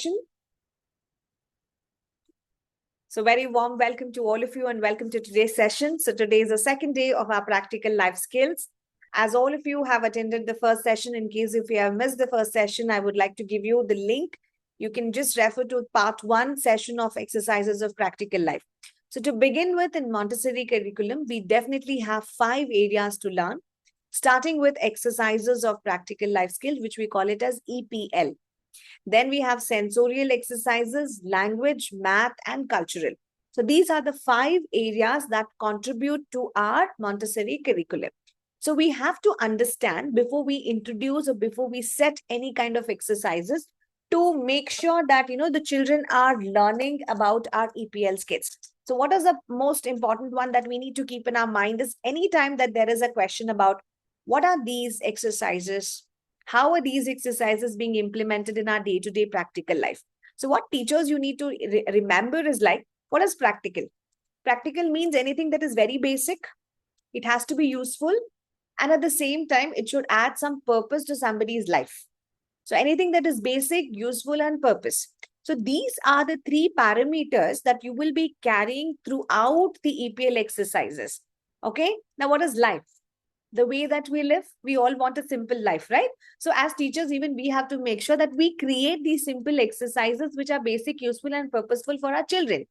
session. So very warm welcome to all of you and welcome to today's session. So today is the second day of our practical life skills. As all of you have attended the first session, in case if you have missed the first session, I would like to give you the link. You can just refer to part 1 session of exercises of practical life. So to begin with, in Montessori curriculum, we definitely have 5 areas to learn, starting with exercises of practical life skills, which we call it as EPL. Then we have sensorial exercises, language, math, and cultural. So these are the 5 areas that contribute to our Montessori curriculum. So we have to understand before we introduce or before we set any kind of exercises to make sure that, the children are learning about our EPL skills. So what is the most important one that we need to keep in our mind is anytime that there is a question about what are these exercises, how are these exercises being implemented in our day-to-day practical life? So what teachers you need to remember is like, what is practical? Practical means anything that is very basic. It has to be useful. And at the same time, it should add some purpose to somebody's life. So anything that is basic, useful, and purpose. So these are the 3 parameters that you will be carrying throughout the EPL exercises. Okay. Now, what is life? The way that we live, we all want a simple life, right? So as teachers, even we have to make sure that we create these simple exercises which are basic, useful, and purposeful for our children,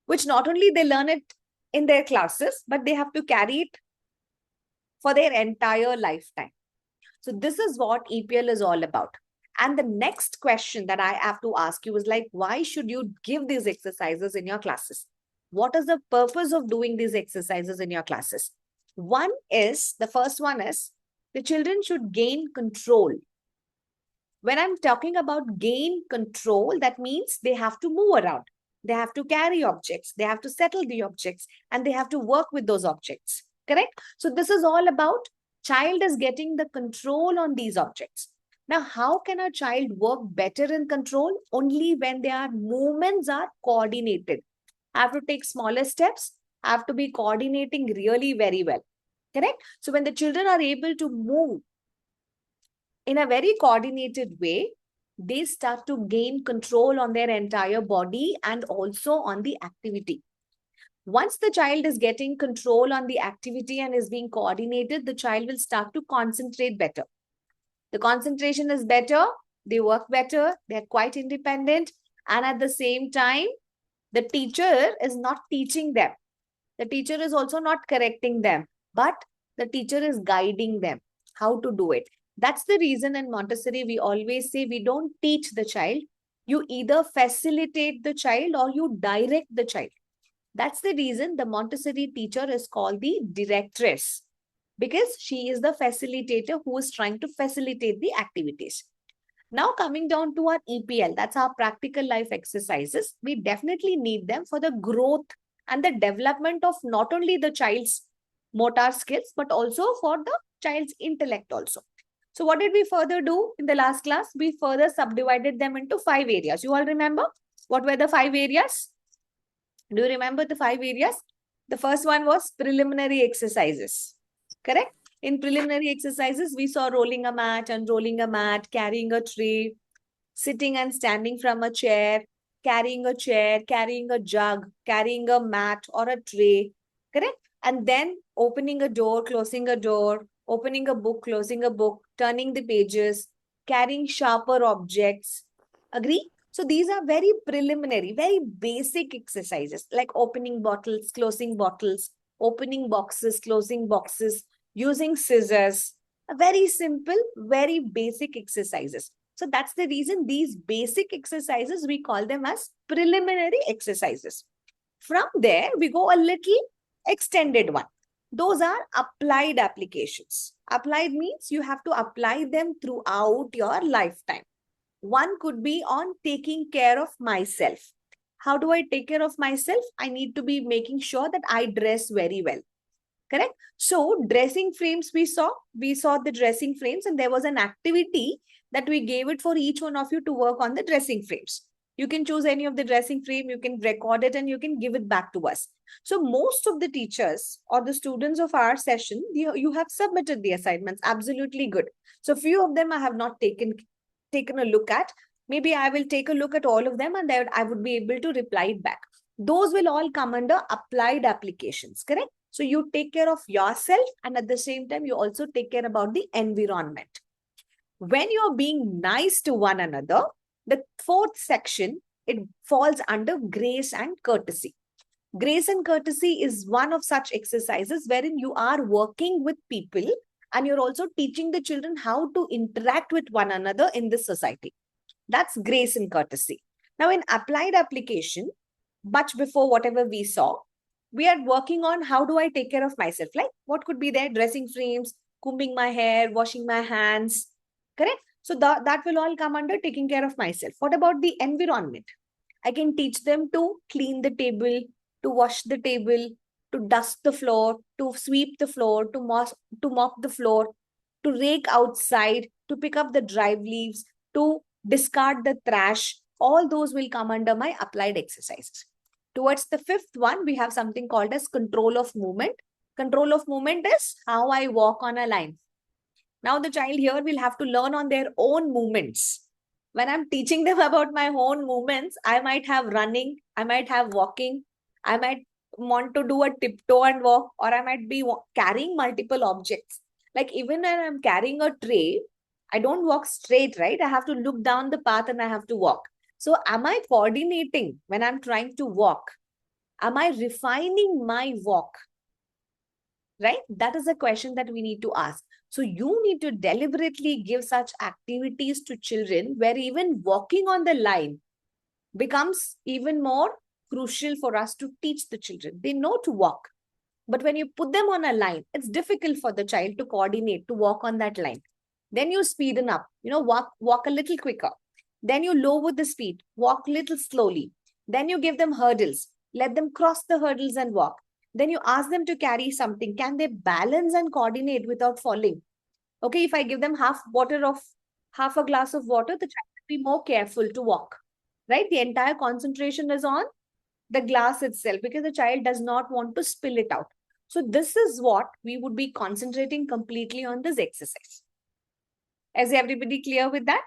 which not only they learn it in their classes, but they have to carry it for their entire lifetime. So this is what EPL is all about. And the next question that I have to ask you is like, why should you give these exercises in your classes? What is the purpose of doing these exercises in your classes? The first one is, the children should gain control. When I'm talking about gain control, that means they have to move around. They have to carry objects. They have to settle the objects and they have to work with those objects. Correct? So this is all about child is getting the control on these objects. Now, how can a child work better in control? Only when their movements are coordinated. Have to take smaller steps, have to be coordinating really very well. Correct? So when the children are able to move in a very coordinated way, they start to gain control on their entire body and also on the activity. Once the child is getting control on the activity and is being coordinated, the child will start to concentrate better. The concentration is better, they work better, they're quite independent, and at the same time, the teacher is not teaching them. The teacher is also not correcting them, but the teacher is guiding them how to do it. That's the reason in Montessori, we always say we don't teach the child. You either facilitate the child or you direct the child. That's the reason the Montessori teacher is called the directress, because she is the facilitator who is trying to facilitate the activities. Now coming down to our EPL, that's our practical life exercises. We definitely need them for the growth and the development of not only the child's motor skills, but also for the child's intellect also. So what did we further do in the last class? We further subdivided them into 5 areas. You all remember? What were the 5 areas? Do you remember the 5 areas? The first one was preliminary exercises. Correct? In preliminary exercises, we saw rolling a mat, unrolling a mat, carrying a tray, sitting and standing from a chair, carrying a jug, carrying a mat or a tray. Correct? And then opening a door, closing a door, opening a book, closing a book, turning the pages, carrying sharper objects. Agree? So these are very preliminary, very basic exercises like opening bottles, closing bottles, opening boxes, closing boxes, using scissors. Very simple, very basic exercises. So that's the reason these basic exercises, we call them as preliminary exercises. From there, we go a little extended one. Those are applied applications. Applied means you have to apply them throughout your lifetime. One could be on taking care of myself. How do I take care of myself? I need to be making sure that I dress very well. Correct? So dressing frames we saw the dressing frames and there was an activity that we gave it for each one of you to work on the dressing frames. You can choose any of the dressing frame, you can record it and you can give it back to us. So most of the teachers or the students of our session, you have submitted the assignments. Absolutely good. So few of them I have not taken a look at. Maybe I will take a look at all of them and then I would be able to reply it back. Those will all come under applied applications, correct? So you take care of yourself and at the same time, you also take care about the environment. When you're being nice to one another, the fourth section, it falls under grace and courtesy. Grace and courtesy is one of such exercises wherein you are working with people and you're also teaching the children how to interact with one another in this society. That's grace and courtesy. Now, in applied application, much before whatever we saw, we are working on how do I take care of myself? Like what could be there? Dressing frames, combing my hair, washing my hands, correct? So that will all come under taking care of myself. What about the environment? I can teach them to clean the table, to wash the table, to dust the floor, to sweep the floor, to mop the floor, to rake outside, to pick up the dry leaves, to discard the trash. All those will come under my applied exercises. Towards the fifth one, we have something called as control of movement. Control of movement is how I walk on a line. Now the child here will have to learn on their own movements. When I'm teaching them about my own movements, I might have running, I might have walking, I might want to do a tiptoe and walk, or I might be carrying multiple objects. Like even when I'm carrying a tray, I don't walk straight, right? I have to look down the path and I have to walk. So am I coordinating when I'm trying to walk? Am I refining my walk? Right? That is a question that we need to ask. So you need to deliberately give such activities to children where even walking on the line becomes even more crucial for us to teach the children. They know to walk. But when you put them on a line, it's difficult for the child to coordinate, to walk on that line. Then you speeden up, walk a little quicker. Then you lower the speed, walk little slowly. Then you give them hurdles, let them cross the hurdles and walk. Then you ask them to carry something. Can they balance and coordinate without falling? Okay, if I give them half a glass of water, the child will be more careful to walk, right? The entire concentration is on the glass itself because the child does not want to spill it out. So this is what we would be concentrating completely on this exercise. Is everybody clear with that?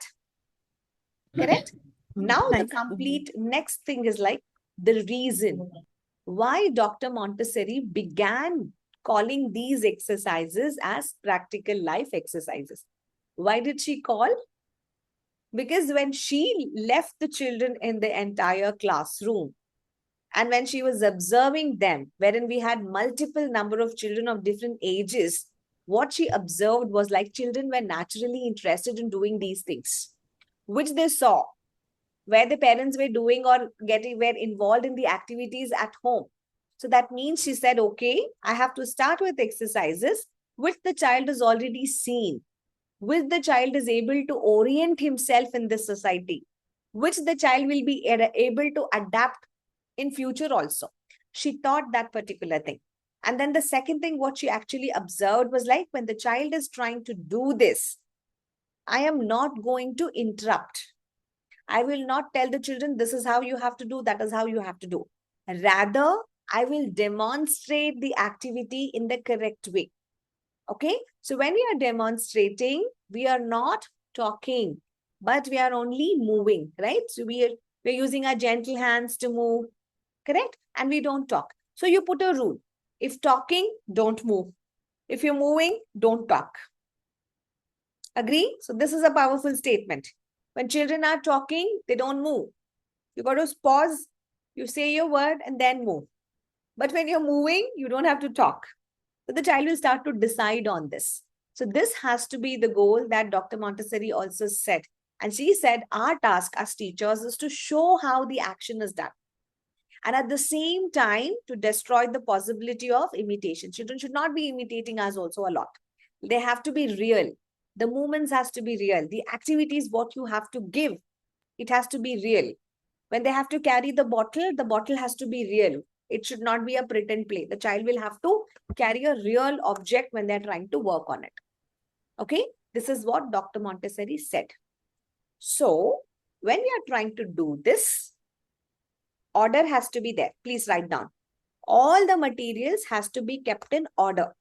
Correct? Now the complete next thing is like the reason why Dr. Montessori began calling these exercises as practical life exercises. Why did she call? Because when she left the children in the entire classroom, and when she was observing them, wherein we had multiple number of children of different ages, what she observed was like children were naturally interested in doing these things, which they saw, where the parents were doing or were involved in the activities at home. So that means she said, okay, I have to start with exercises which the child has already seen, which the child is able to orient himself in this society, which the child will be able to adapt in future also. She taught that particular thing. And then the second thing, what she actually observed was like when the child is trying to do this, I am not going to interrupt. I will not tell the children, this is how you have to do, that is how you have to do. Rather, I will demonstrate the activity in the correct way. Okay. So when we are demonstrating, we are not talking, but we are only moving, right? So we're using our gentle hands to move, correct? And we don't talk. So you put a rule. If talking, don't move. If you're moving, don't talk. Agree? So this is a powerful statement. When children are talking, they don't move. You got to pause, you say your word and then move. But when you're moving, you don't have to talk. So the child will start to decide on this. So this has to be the goal that Dr. Montessori also said. And she said, our task as teachers is to show how the action is done. And at the same time, to destroy the possibility of imitation. Children should not be imitating us also a lot. They have to be real. The movements has to be real. The activities, what you have to give, it has to be real. When they have to carry the bottle has to be real. It should not be a pretend play. The child will have to carry a real object when they're trying to work on it. Okay, this is what Dr. Montessori said. So, when we are trying to do this, order has to be there. Please write down. All the materials has to be kept in order.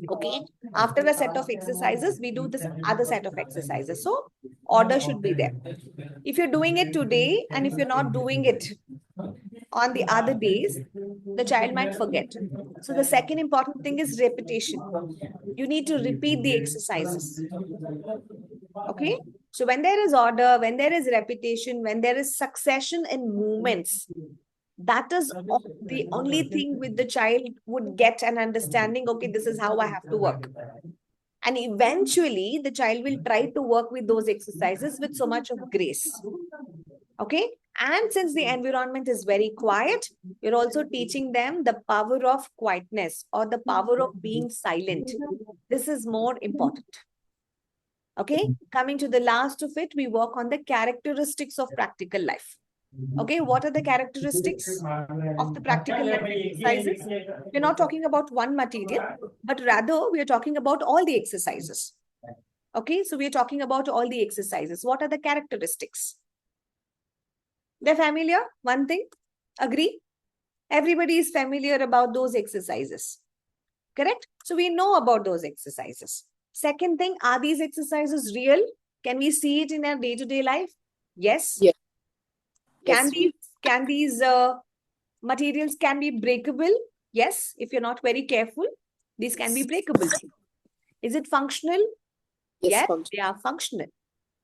Okay. After a set of exercises, we do this other set of exercises. So order should be there. If you're doing it today and if you're not doing it on the other days, the child might forget. So the second important thing is repetition. You need to repeat the exercises. Okay. So when there is order, when there is repetition, when there is succession in movements, that is the only thing with the child would get an understanding. Okay, this is how I have to work. And eventually the child will try to work with those exercises with so much of grace. Okay. And since the environment is very quiet, you're also teaching them the power of quietness or the power of being silent. This is more important. Okay. Coming to the last of it, we work on the characteristics of practical life. Okay. What are the characteristics of the practical life exercises? We're not talking about one material, but rather we are talking about all the exercises. Okay. So we're talking about all the exercises. What are the characteristics? They're familiar? One thing? Agree? Everybody is familiar about those exercises. Correct? So we know about those exercises. Second thing, are these exercises real? Can we see it in our day-to-day life? Yes. Yes. Can these materials can be breakable? Yes. If you're not very careful, these can be breakable. Is it functional? Yes, they are functional.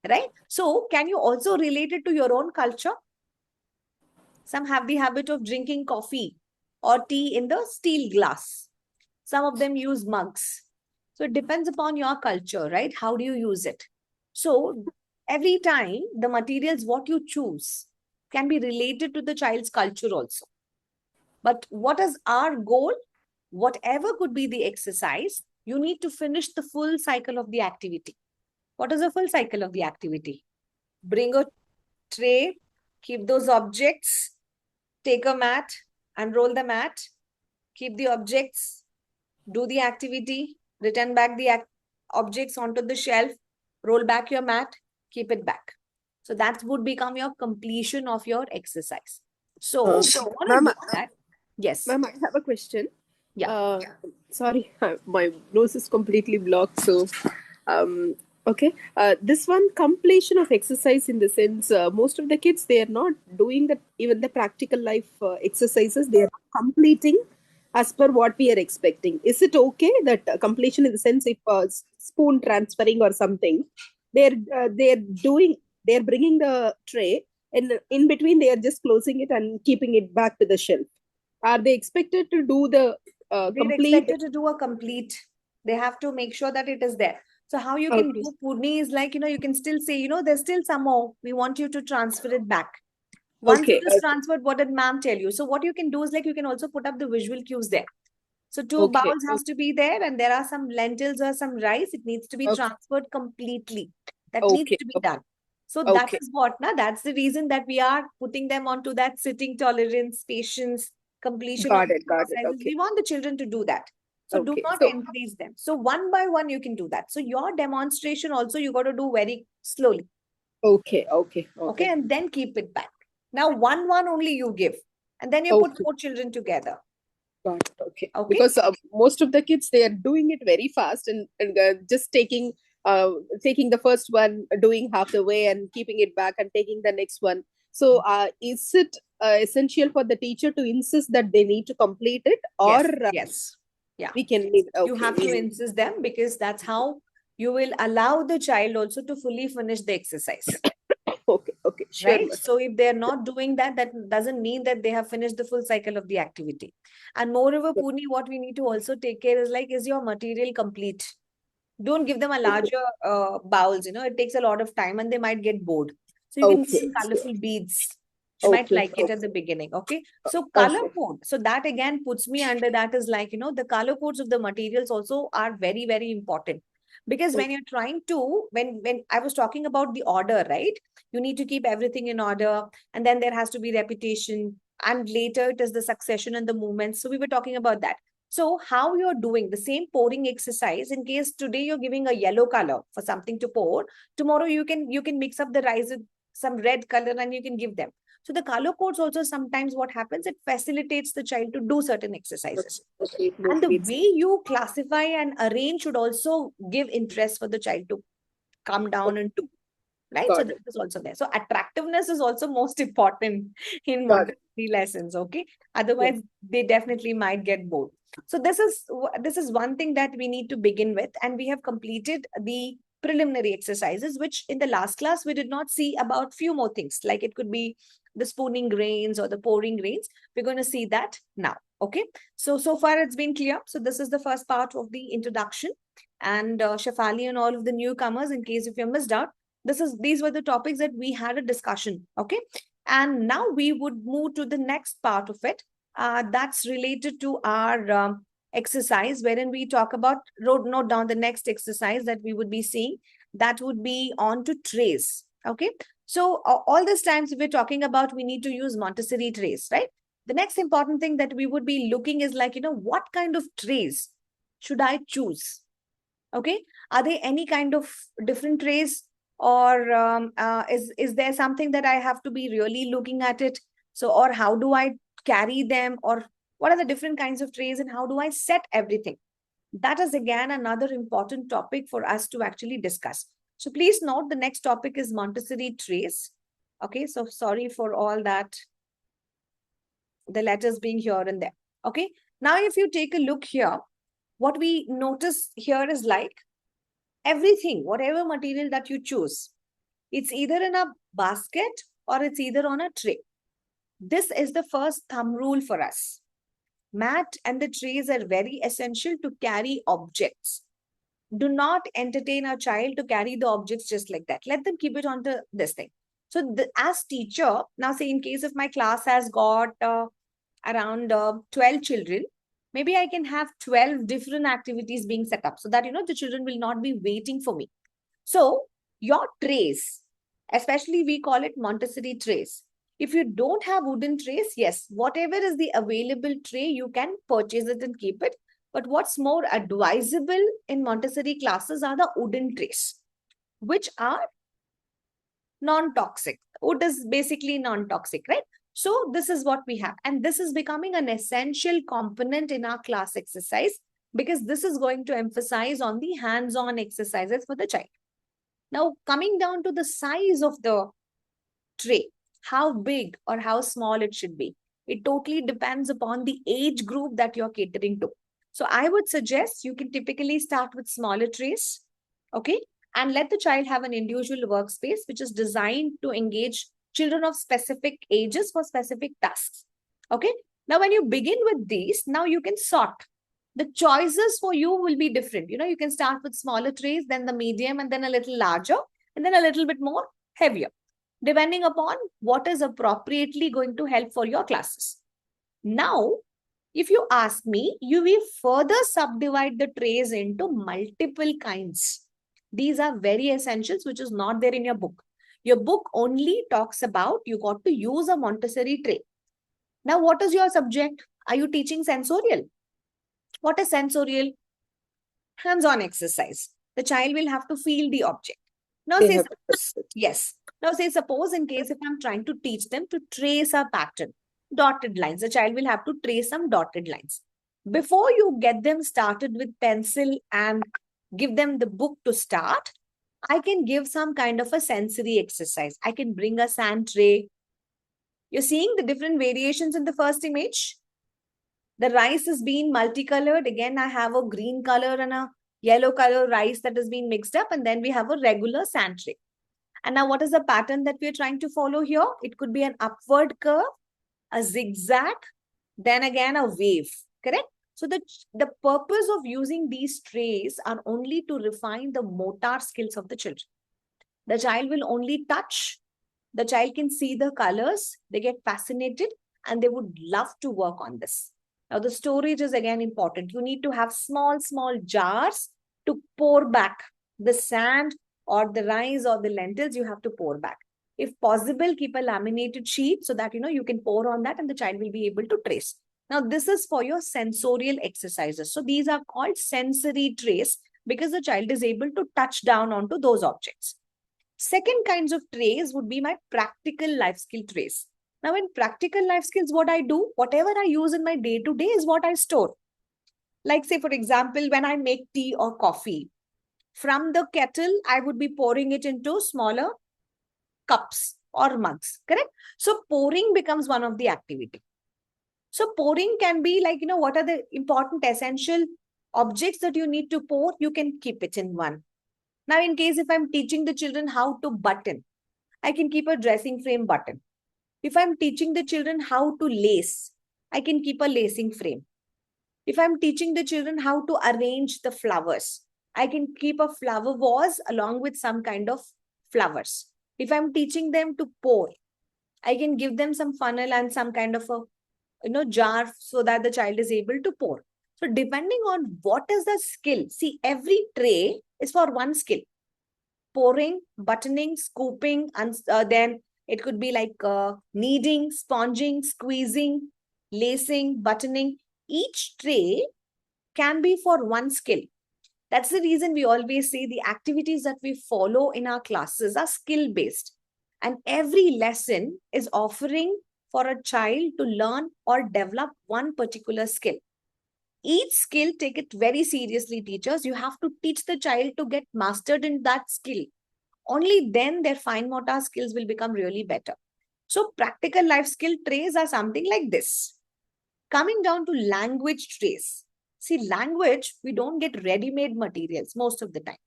Right? So can you also relate it to your own culture? Some have the habit of drinking coffee or tea in the steel glass. Some of them use mugs. So it depends upon your culture, right? How do you use it? So every time the materials, what you choose can be related to the child's culture also. But what is our goal? Whatever could be the exercise, you need to finish the full cycle of the activity. What is the full cycle of the activity? Bring a tray, keep those objects, take a mat, unroll the mat, keep the objects, do the activity, return back the objects onto the shelf, roll back your mat, keep it back. So that would become your completion of your exercise. So, Ma'am, yes. Ma'am, I have a question. Yeah. Sorry, my nose is completely blocked. So, okay. This one completion of exercise in the sense, most of the kids, they are not doing even the practical life exercises. They are completing as per what we are expecting. Is it okay that completion in the sense if spoon transferring or something, they're bringing the tray and in between they are just closing it and keeping it back to the shelf? Are they expected to do the They're expected to do a complete. They have to make sure that it is there. So how you can do Purni is like, you can still say, there's still some more. We want you to transfer it back. Once it is transferred, what did ma'am tell you? So what you can do is like, you can also put up the visual cues there. So two bowls has to be there and there are some lentils or some rice. It needs to be transferred completely. That needs to be done. So that is what, that's the reason that we are putting them onto that sitting tolerance, patience, completion of exercises. We want the children to do that. So do not increase them. So one by one, you can do that. So your demonstration also, you got to do very slowly. Okay. And then keep it back. Now, one only you give. And then you put 4 children together. Got it. Okay. Because most of the kids, they are doing it very fast and just taking the first one, doing half the way and keeping it back and taking the next one. So is it essential for the teacher to insist that they need to complete it, or yes. Yeah, we can leave? You have to insist them because that's how you will allow the child also to fully finish the exercise. Okay, sure. Right? So if they're not doing that, that doesn't mean that they have finished the full cycle of the activity. And moreover, Purni, what we need to also take care is like, is your material complete? Don't give them a larger bowls, it takes a lot of time and they might get bored. So you can give them colorful beads. She might like it at the beginning. Okay. So color code. So that again puts me under that is like, the color codes of the materials also are very, very important. Because when you're trying to, when I was talking about the order, right? You need to keep everything in order. And then there has to be repetition. And later it is the succession and the movements. So we were talking about that. So how you're doing the same pouring exercise, in case today you're giving a yellow color for something to pour, tomorrow you can mix up the rice with some red color and you can give them. So the color codes also sometimes what happens, it facilitates the child to do certain exercises. And the way you classify and arrange should also give interest for the child to come down and do. Right? So that is also there. So attractiveness is also most important in Montessori lessons. Okay. Otherwise, they definitely might get bored. So this is one thing that we need to begin with. And we have completed the preliminary exercises, which in the last class, we did not see about few more things. Like it could be the spooning grains or the pouring grains. We're going to see that now. Okay. So far it's been clear. So this is the first part of the introduction. And Shefali and all of the newcomers, in case if you missed out, these were the topics that we had a discussion. Okay. And now we would move to the next part of it. That's related to our exercise, wherein we talk about, note down the next exercise that we would be seeing. That would be on to trays. Okay. So all these times we're talking about, we need to use Montessori trays, right? The next important thing that we would be looking is like, what kind of trays should I choose? Okay. Are there any kind of different trays? Or is there something that I have to be really looking at it? So, or how do I carry them? Or what are the different kinds of trays and how do I set everything? That is again another important topic for us to actually discuss. So please note the next topic is Montessori trays. Okay, so sorry for all that, the letters being here and there. Okay, now if you take a look here, what we notice here is like, everything, whatever material that you choose, it's either in a basket or it's either on a tray. This is the first thumb rule for us. Mat and the trays are very essential to carry objects. Do not entertain a child to carry the objects just like that. Let them keep it onto this thing. So as teacher, now say in case if my class has got around 12 children, maybe I can have 12 different activities being set up so that, the children will not be waiting for me. So your trays, especially we call it Montessori trays. If you don't have wooden trays, yes, whatever is the available tray, you can purchase it and keep it. But what's more advisable in Montessori classes are the wooden trays, which are non-toxic. Wood is basically non-toxic, right? So this is what we have. And this is becoming an essential component in our class exercise because this is going to emphasize on the hands-on exercises for the child. Now, coming down to the size of the tray, how big or how small it should be. It totally depends upon the age group that you're catering to. So I would suggest you can typically start with smaller trays, okay? And let the child have an individual workspace, which is designed to engage children of specific ages for specific tasks, okay? Now, when you begin with these, now you can sort. The choices for you will be different. You can start with smaller trays, then the medium, and then a little larger, and then a little bit more heavier, depending upon what is appropriately going to help for your classes. Now, if you ask me, you will further subdivide the trays into multiple kinds. These are very essentials, which is not there in your book. Your book only talks about you got to use a Montessori tray. Now, what is your subject? Are you teaching sensorial? What is sensorial? Hands-on exercise. The child will have to feel the object. Now, say suppose, yes. Now, say suppose in case if I'm trying to teach them to trace a pattern, dotted lines, the child will have to trace some dotted lines. Before you get them started with pencil and give them the book to start, I can give some kind of a sensory exercise. I can bring a sand tray. You're seeing the different variations in the first image. The rice is being multicolored. Again, I have a green color and a yellow color rice that has been mixed up. And then we have a regular sand tray. And now what is the pattern that we're trying to follow here? It could be an upward curve, a zigzag, then again a wave, correct? So the purpose of using these trays are only to refine the motor skills of the children. The child will only touch. The child can see the colors. They get fascinated and they would love to work on this. Now, the storage is again important. You need to have small jars to pour back the sand or the rice or the lentils. You have to pour back. If possible, keep a laminated sheet so that, you can pour on that and the child will be able to trace. Now, this is for your sensorial exercises. So, these are called sensory trays because the child is able to touch down onto those objects. Second kinds of trays would be my practical life skill trays. Now in practical life skills, what I do, whatever I use in my day-to-day is what I store. Like say, for example, when I make tea or coffee, from the kettle, I would be pouring it into smaller cups or mugs, correct? So pouring becomes one of the activity. So pouring can be like, what are the important essential objects that you need to pour? You can keep it in one. Now, in case if I'm teaching the children how to button, I can keep a dressing frame button. If I'm teaching the children how to lace, I can keep a lacing frame. If I'm teaching the children how to arrange the flowers, I can keep a flower vase along with some kind of flowers. If I'm teaching them to pour, I can give them some funnel and some kind of a jar so that the child is able to pour. So depending on what is the skill, see, every tray is for one skill. Pouring, buttoning, scooping, and then it could be like kneading, sponging, squeezing, lacing, buttoning. Each tray can be for one skill. That's the reason we always say the activities that we follow in our classes are skill based. And every lesson is offering for a child to learn or develop one particular skill. Each skill, take it very seriously, teachers. You have to teach the child to get mastered in that skill. Only then their fine motor skills will become really better. So practical life skill trays are something like this. Coming down to language trays. See, language, we don't get ready-made materials most of the time.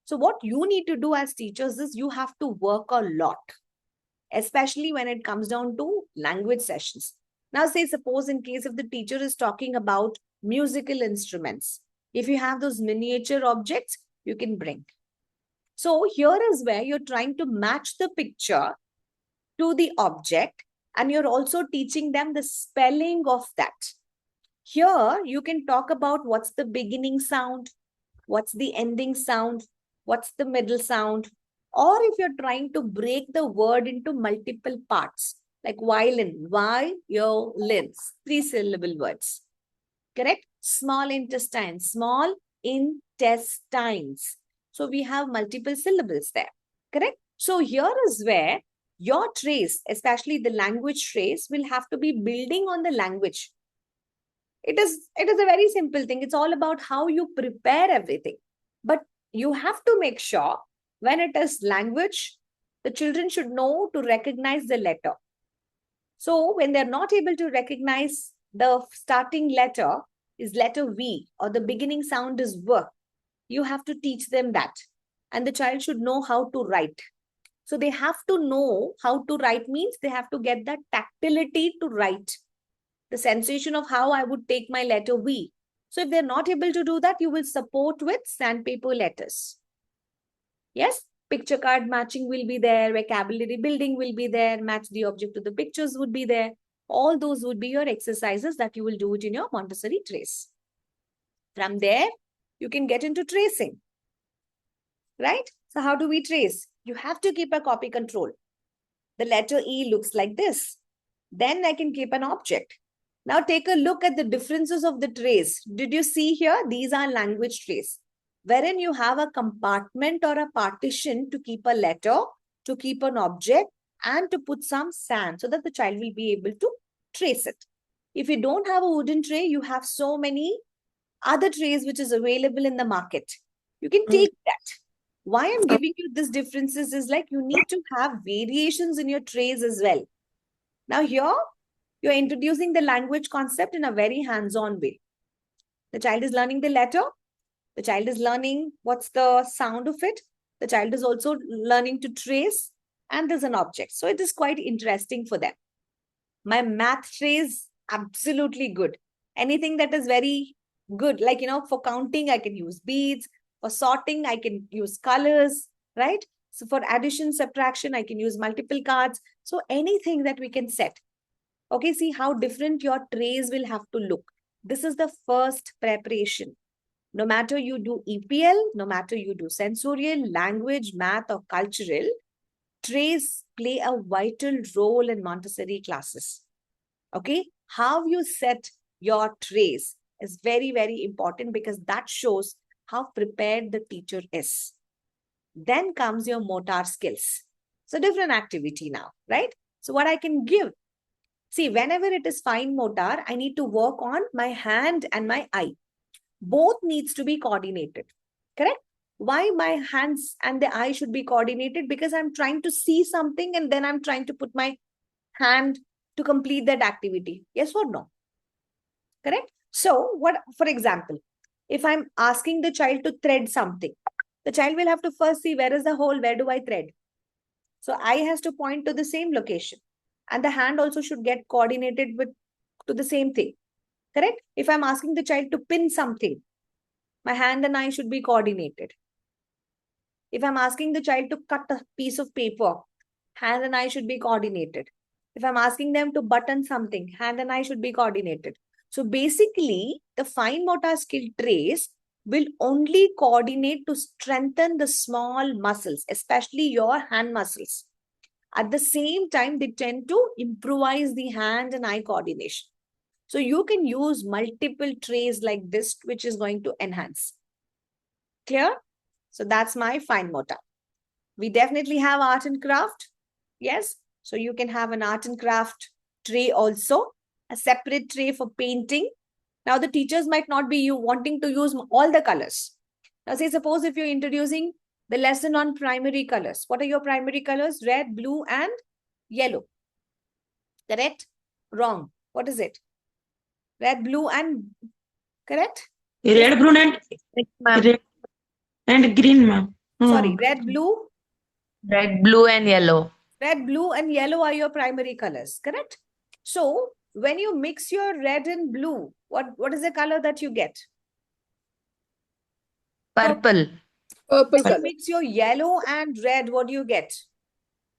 So what you need to do as teachers is you have to work a lot, especially when it comes down to language sessions. Now, say, suppose in case if the teacher is talking about musical instruments, if you have those miniature objects, you can bring. So here is where you're trying to match the picture to the object, and you're also teaching them the spelling of that. Here, you can talk about what's the beginning sound, what's the ending sound, what's the middle sound, or if you're trying to break the word into multiple parts, like violin, violins, 3-syllable words. Correct? Small intestines, small intestines. So we have multiple syllables there. Correct? So here is where your trace, especially the language trace, will have to be building on the language. It is a very simple thing. It's all about how you prepare everything. But you have to make sure when it is language, the children should know to recognize the letter. So when they're not able to recognize the starting letter is letter V or the beginning sound is V, you have to teach them that. And the child should know how to write. So they have to know how to write means they have to get that tactility to write. The sensation of how I would take my letter V. So if they're not able to do that, you will support with sandpaper letters. Yes, picture card matching will be there, vocabulary building will be there, match the object to the pictures would be there. All those would be your exercises that you will do it in your Montessori trace. From there, you can get into tracing. Right? So how do we trace? You have to keep a copy control. The letter E looks like this. Then I can keep an object. Now take a look at the differences of the trays. Did you see here? These are language trays, wherein you have a compartment or a partition to keep a letter, to keep an object, and to put some sand so that the child will be able to trace it. If you don't have a wooden tray, you have so many other trays which is available in the market. You can take that. Why I'm giving you these differences is like you need to have variations in your trays as well. Now here, you're introducing the language concept in a very hands-on way. The child is learning the letter. The child is learning what's the sound of it. The child is also learning to trace. And there's an object. So it is quite interesting for them. My math tray is absolutely good. Anything that is very good, like, for counting, I can use beads. For sorting, I can use colors, right? So for addition, subtraction, I can use multiple cards. So anything that we can set. Okay, see how different your trays will have to look. This is the first preparation. No matter you do EPL, no matter you do sensorial, language, math, or cultural, trays play a vital role in Montessori classes. Okay, how you set your trays is very, very important because that shows how prepared the teacher is. Then comes your motor skills. So different activity now, right? So what I can give, see, whenever it is fine motor, I need to work on my hand and my eye. Both needs to be coordinated, correct? Why my hands and the eye should be coordinated? Because I'm trying to see something and then I'm trying to put my hand to complete that activity. Yes or no? Correct? So what, for example, if I'm asking the child to thread something, the child will have to first see where is the hole, where do I thread? So eye has to point to the same location. And the hand also should get coordinated with to the same thing. Correct? If I'm asking the child to pin something, my hand and eye should be coordinated. If I'm asking the child to cut a piece of paper, hand and eye should be coordinated. If I'm asking them to button something, hand and eye should be coordinated. So basically, the fine motor skill trace will only coordinate to strengthen the small muscles, especially your hand muscles. At the same time, they tend to improvise the hand and eye coordination. So you can use multiple trays like this, which is going to enhance. Clear? So that's my fine motor. We definitely have art and craft. Yes. So you can have an art and craft tray also, a separate tray for painting. Now the teachers might not be wanting to use all the colors. Now say suppose if you're introducing the lesson on primary colors. What are your primary colors? Red, blue and yellow. Correct? Wrong. What is it? Red, blue and correct? Red, blue, and red and green, ma'am. Sorry, red, blue. Red, blue, and yellow. Red, blue, and yellow are your primary colors, correct? So when you mix your red and blue, what is the color that you get? Purple. Purple If you color. mix your yellow and red, what do you get?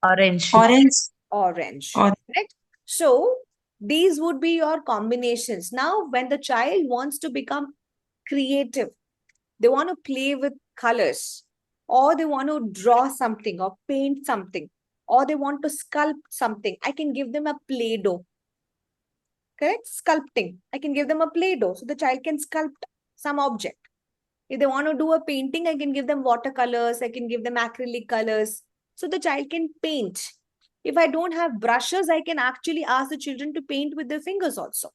Orange. Orange. Orange, Orange. correct? So these would be your combinations. Now, when the child wants to become creative, they want to play with colors, or they want to draw something or paint something, or they want to sculpt something, I can give them a Play-Doh. Correct? Sculpting. I can give them a Play-Doh so the child can sculpt some object. If they want to do a painting, I can give them watercolors, I can give them acrylic colors. So the child can paint. If I don't have brushes, I can actually ask the children to paint with their fingers also.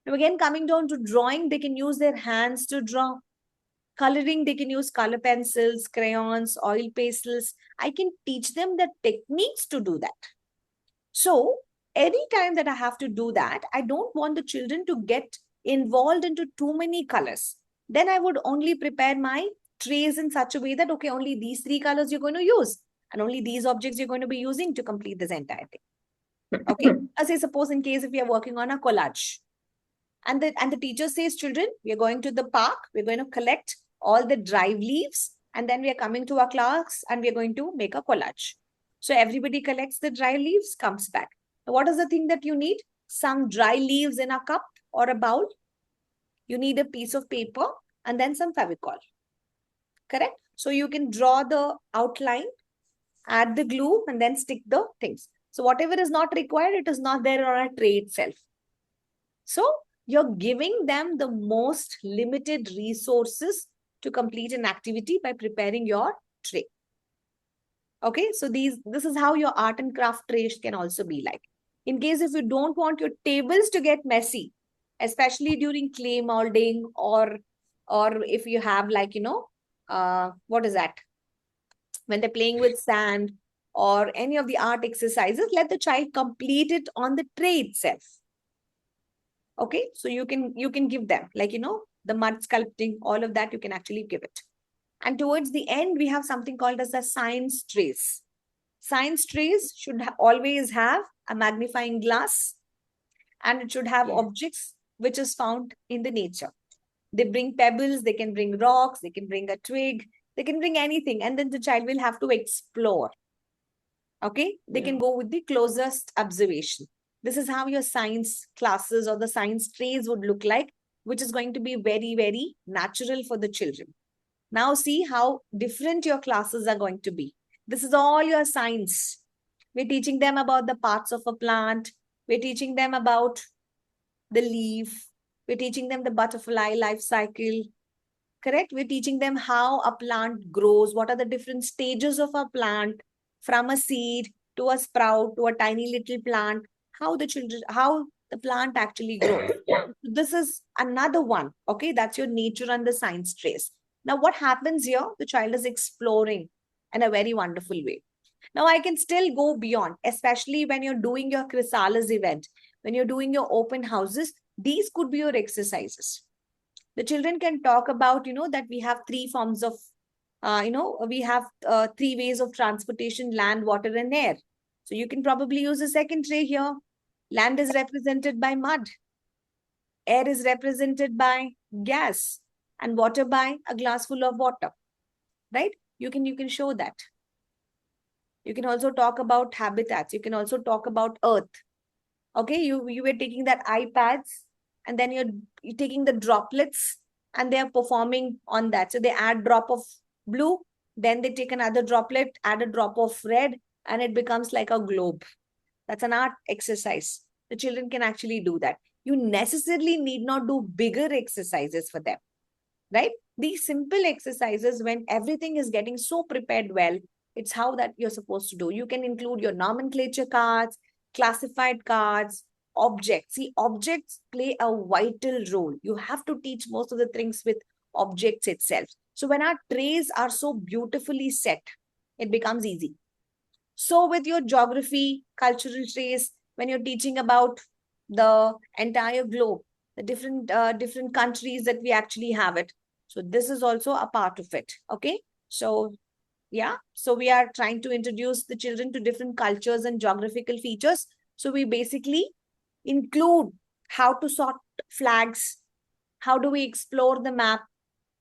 Now again, coming down to drawing, they can use their hands to draw. Coloring, they can use color pencils, crayons, oil pastels. I can teach them the techniques to do that. So anytime that I have to do that, I don't want the children to get involved into too many colors. Then I would only prepare my trays in such a way that, okay, only these 3 colors you're going to use and only these objects you're going to be using to complete this entire thing. Okay. As I suppose in case if we are working on a collage and the teacher says, children, we are going to the park, we're going to collect all the dry leaves and then we are coming to our class and we are going to make a collage. So everybody collects the dry leaves, comes back. Now, what is the thing that you need? Some dry leaves in a cup or a bowl. You need a piece of paper and then some Fevicol. Correct? So you can draw the outline, add the glue and then stick the things. So whatever is not required, it is not there on a tray itself. So you're giving them the most limited resources to complete an activity by preparing your tray. Okay, so this is how your art and craft trays can also be like. In case if you don't want your tables to get messy, especially during clay molding or if you have like, what is that? When they're playing with sand or any of the art exercises, let the child complete it on the tray itself. Okay, so you can give them like, the mud sculpting, all of that you can actually give it. And towards the end, we have something called as a science trays. Science trays should always have a magnifying glass and it should have objects which is found in the nature. They bring pebbles, they can bring rocks, they can bring a twig, they can bring anything and then the child will have to explore. Okay, they can go with the closest observation. This is how your science classes or the science trays would look like, which is going to be very, very natural for the children. Now see how different your classes are going to be. This is all your science. We're teaching them about the parts of a plant. We're teaching them about the leaf. We're teaching them the butterfly life cycle. correct? We're teaching them how a plant grows, what are the different stages of a plant, from a seed to a sprout to a tiny little plant, how the plant actually grows. This is another one, okay? That's your nature and the science trace. Now, what happens here? The child is exploring in a very wonderful way. Now, I can still go beyond, especially when you're doing your chrysalis event, when you're doing your open houses, these could be your exercises. The children can talk about, that we have three forms of, we have three ways of transportation: land, water, and air. So you can probably use a second tray here. Land is represented by mud. Air is represented by gas, and water by a glass full of water, right? You can show that. You can also talk about habitats. You can also talk about earth. Okay, you were taking that iPads, and then you're taking the droplets, and they're performing on that. So they add drop of blue, then they take another droplet, add a drop of red, and it becomes like a globe. That's an art exercise. The children can actually do that. You necessarily need not do bigger exercises for them, right? These simple exercises, when everything is getting so prepared well, it's how that you're supposed to do. You can include your nomenclature cards, classified cards, objects. See, objects play a vital role. You have to teach most of the things with objects itself. So when our trays are so beautifully set, it becomes easy. So with your geography, cultural trays, when you're teaching about the entire globe, the different countries that we actually have it. So this is also a part of it. Okay. So yeah, so we are trying to introduce the children to different cultures and geographical features. So we basically include how to sort flags, how do we explore the map,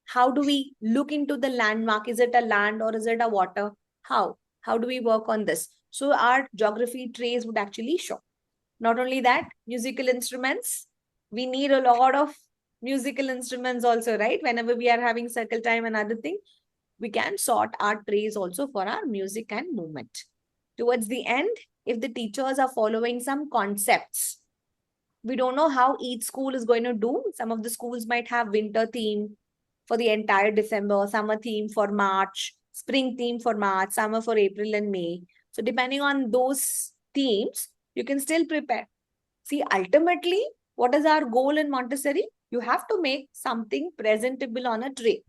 how do we look into the landmark, is it a land or is it a water, how do we work on this? So our geography trays would actually show. Not only that, musical instruments, we need a lot of musical instruments also, right? Whenever we are having circle time and other thing, we can sort our trays also for our music and movement. Towards the end, if the teachers are following some concepts, we don't know how each school is going to do. Some of the schools might have winter theme for the entire December, summer theme for March, spring theme for March, summer for April and May. So depending on those themes, you can still prepare. See, ultimately, what is our goal in Montessori? You have to make something presentable on a tray.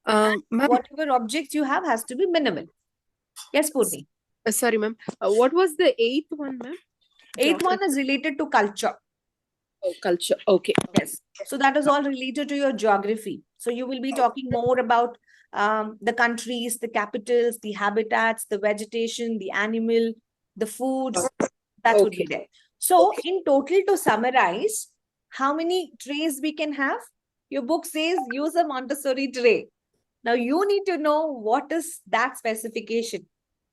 Ma'am, Whatever objects you have has to be minimal. Yes, Purni. sorry, ma'am. What was the eighth one, ma'am? Eighth one is related to culture. Oh, culture. Okay. Yes. So that is all related to your geography. So you will be talking more about the countries, the capitals, the habitats, the vegetation, the animal, the foods. That would be there. So in total, to summarize, how many trays we can have? Your book says use a Montessori tray. Now you need to know what is that specification.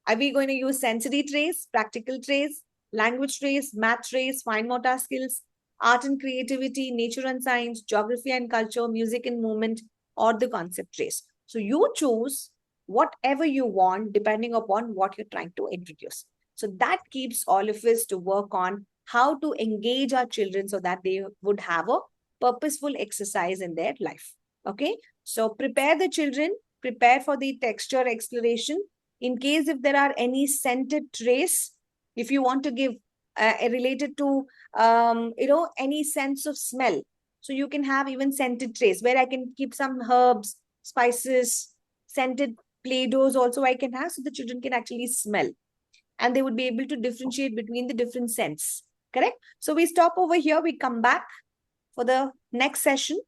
Are we going to use sensory trays, practical trays, language trays, math trays, fine motor skills, art and creativity, nature and science, geography and culture, music and movement, or the concept trays? So you choose whatever you want depending upon what you're trying to introduce. So that keeps all of us to work on how to engage our children so that they would have a purposeful exercise in their life. Okay. So prepare the children, prepare for the texture exploration. In case if there are any scented trays, if you want to give related to, any sense of smell. So you can have even scented trays where I can keep some herbs, spices, scented Play-Dohs also I can have so the children can actually smell. And they would be able to differentiate between the different scents. Correct? So we stop over here. We come back for the next session.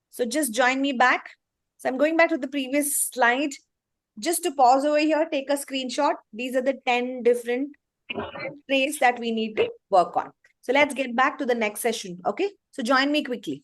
So just join me back. So I'm going back to the previous slide. Just to pause over here, take a screenshot. These are the 10 different trays that we need to work on. So let's get back to the next session. Okay. So join me quickly.